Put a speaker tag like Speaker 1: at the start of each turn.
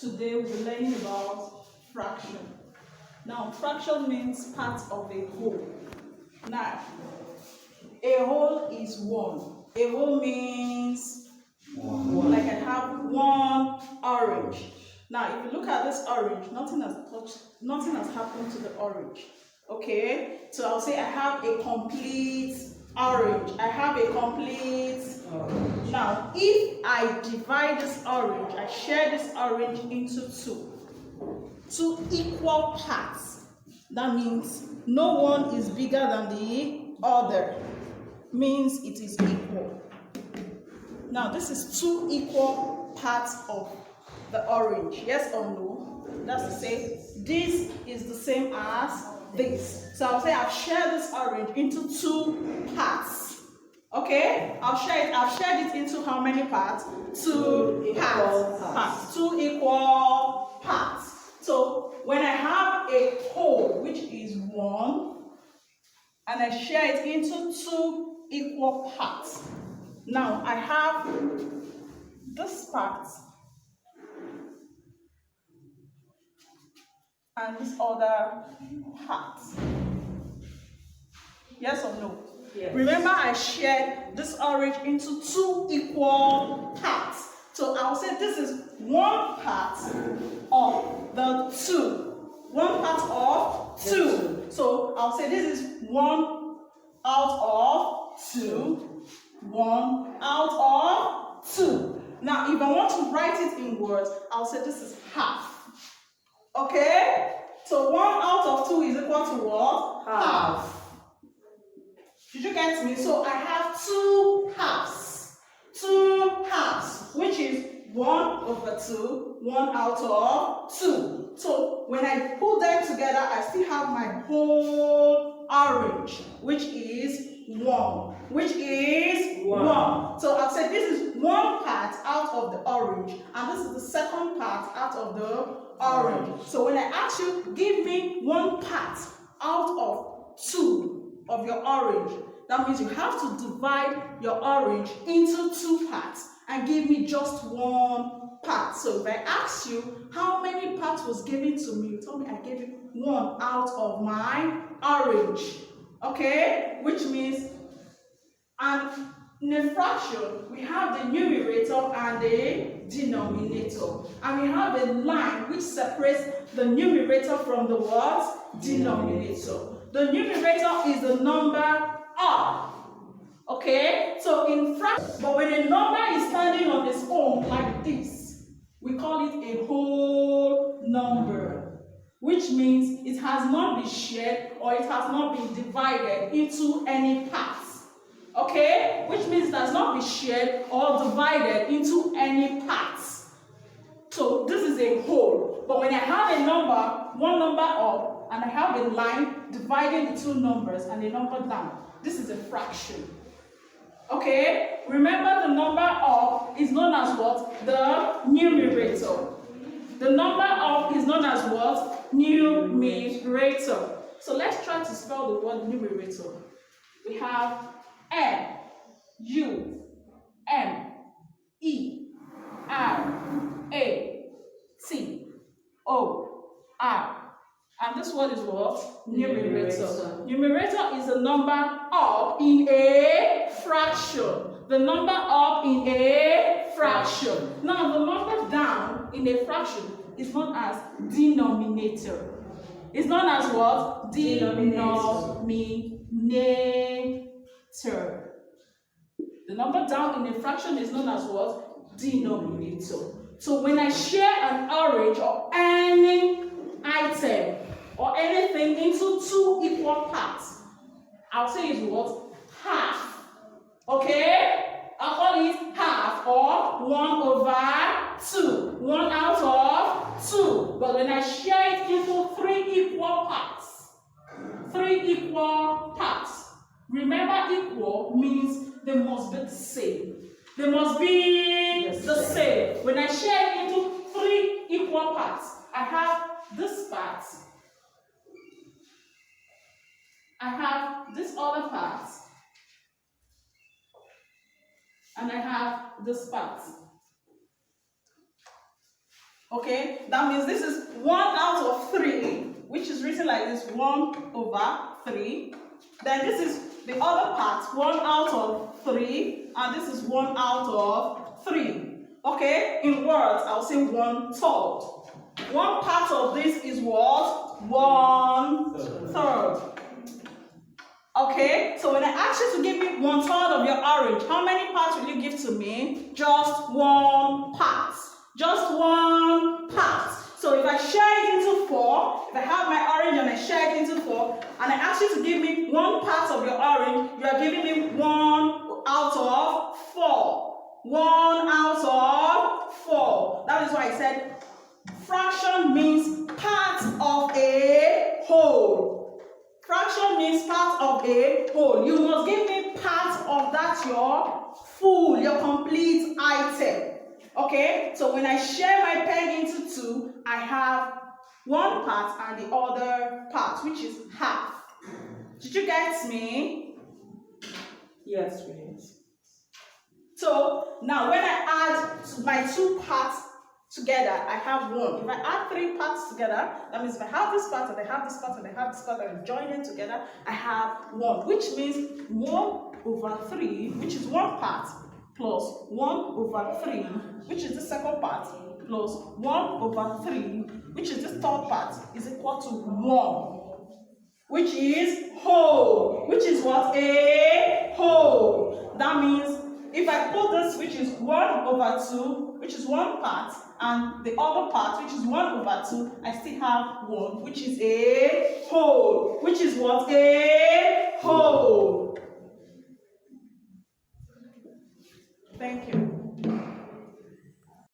Speaker 1: Today we'll be learning about fraction. Now, fraction means part of a whole. Now, a whole is one. A whole means like I have one orange. Now, if you look at this orange, nothing has happened to the orange. Okay, so I'll say I have a complete orange. I have a complete orange. Now, if I divide this orange, I share this orange into two equal parts. That means no one is bigger than the other. Means it is equal. Now, this is two equal parts of the orange. Yes or no? That's to say, this is the same as this. So I'll say I've shared this orange into two parts. Okay? I've shared it into how many parts? Two parts. Two equal parts. So when I have a whole, which is one, and I share it into two equal parts. Now I have this part and this other part. Yes or no? Yes. Remember, I shared this orange into two equal parts. So I'll say this is one part of the two. One part of two. So I'll say this is one out of two. One out of two. Now, if I want to write it in words, I'll say this is half. Okay? So 1 out of 2 is equal to what? Half. Did you get me? So I have two halves. Two halves, which is 1 over 2, 1 out of 2. So when I put them together, I still have my whole orange, which is 1. Which is 1. So I've said this is one part out of the orange, and this is the second part out of the orange. So when I ask you, give me one part out of 2 of your orange, that means you have to divide your orange into 2 parts and give me just one part. So if I ask you how many parts was given to me, you told me I gave you 1 out of my orange. Okay? Which means, and in a fraction, we have the numerator and the denominator. And we have a line which separates the numerator from the what? Denominator. The numerator is the number R. Okay? So in fraction, but when a number is standing on its own like this, we call it a whole number. Which means it has not been shared or it has not been divided into any parts. Okay? Which means it has not been shared or divided into any parts. So this is a whole. But when I have a number, one number up, and I have a line dividing the two numbers and a number down, this is a fraction. Okay? Remember, the number up is known as what? The numerator. The number up is known as what? Numerator. So let's try to spell the word numerator. We have N, U, M, E, R, A, T, O, R. And this word is what? Numerator. Numerator is the number up in a fraction. The number up in a fraction. Now, the number down in a fraction is known as denominator. It's known as what? Denominator. The number down in a fraction is known as what? Denominator. So when I share an orange or any item or anything into 2 equal parts, I'll say it's what? Half. Okay? I'll call it half or 1 over 2. 1 out of 2. But when I share it into 3 equal parts, 3 equal parts. Remember, equal means they must be the same. They must be the same. When I share it into 3 equal parts, I have this part. I have this other part. And I have this part. Okay, that means this is 1 out of 3, which is written like this, 1 over 3. Then this is the other part, 1 out of 3, and this is 1 out of 3. Okay, in words, I'll say 1/3. 1 part of this is what? 1/3. Okay, so when I ask you to give me 1/3 of your orange, how many parts will you give to me? Just 1 part. Just 1 part. So if I share it into 4, if I have my orange and I share it into 4, and I ask you to give me 1 part of your orange, you are giving me 1 out of 4. 1 out of 4. That is why I said fraction means part of a whole. Fraction means part of a whole. You must give me part of that your full, your complete item. Okay, so when I share my pen into 2, I have 1 part and the other part, which is half. Did you get me? Yes, please. So now when I add my 2 parts together, I have 1. If I add 3 parts together, that means if I have this part and I have this part and I have this part and I join them together, I have 1, which means 1 over 3, which is 1 part, plus 1 over 3, which is the second part, plus 1 over 3, which is the third part, is equal to 1, which is whole. Which is what? A whole. That means if I put this, which is 1 over 2, which is 1 part, and the other part, which is 1 over 2, I still have 1, which is a whole. Which is what? A whole. Thank you.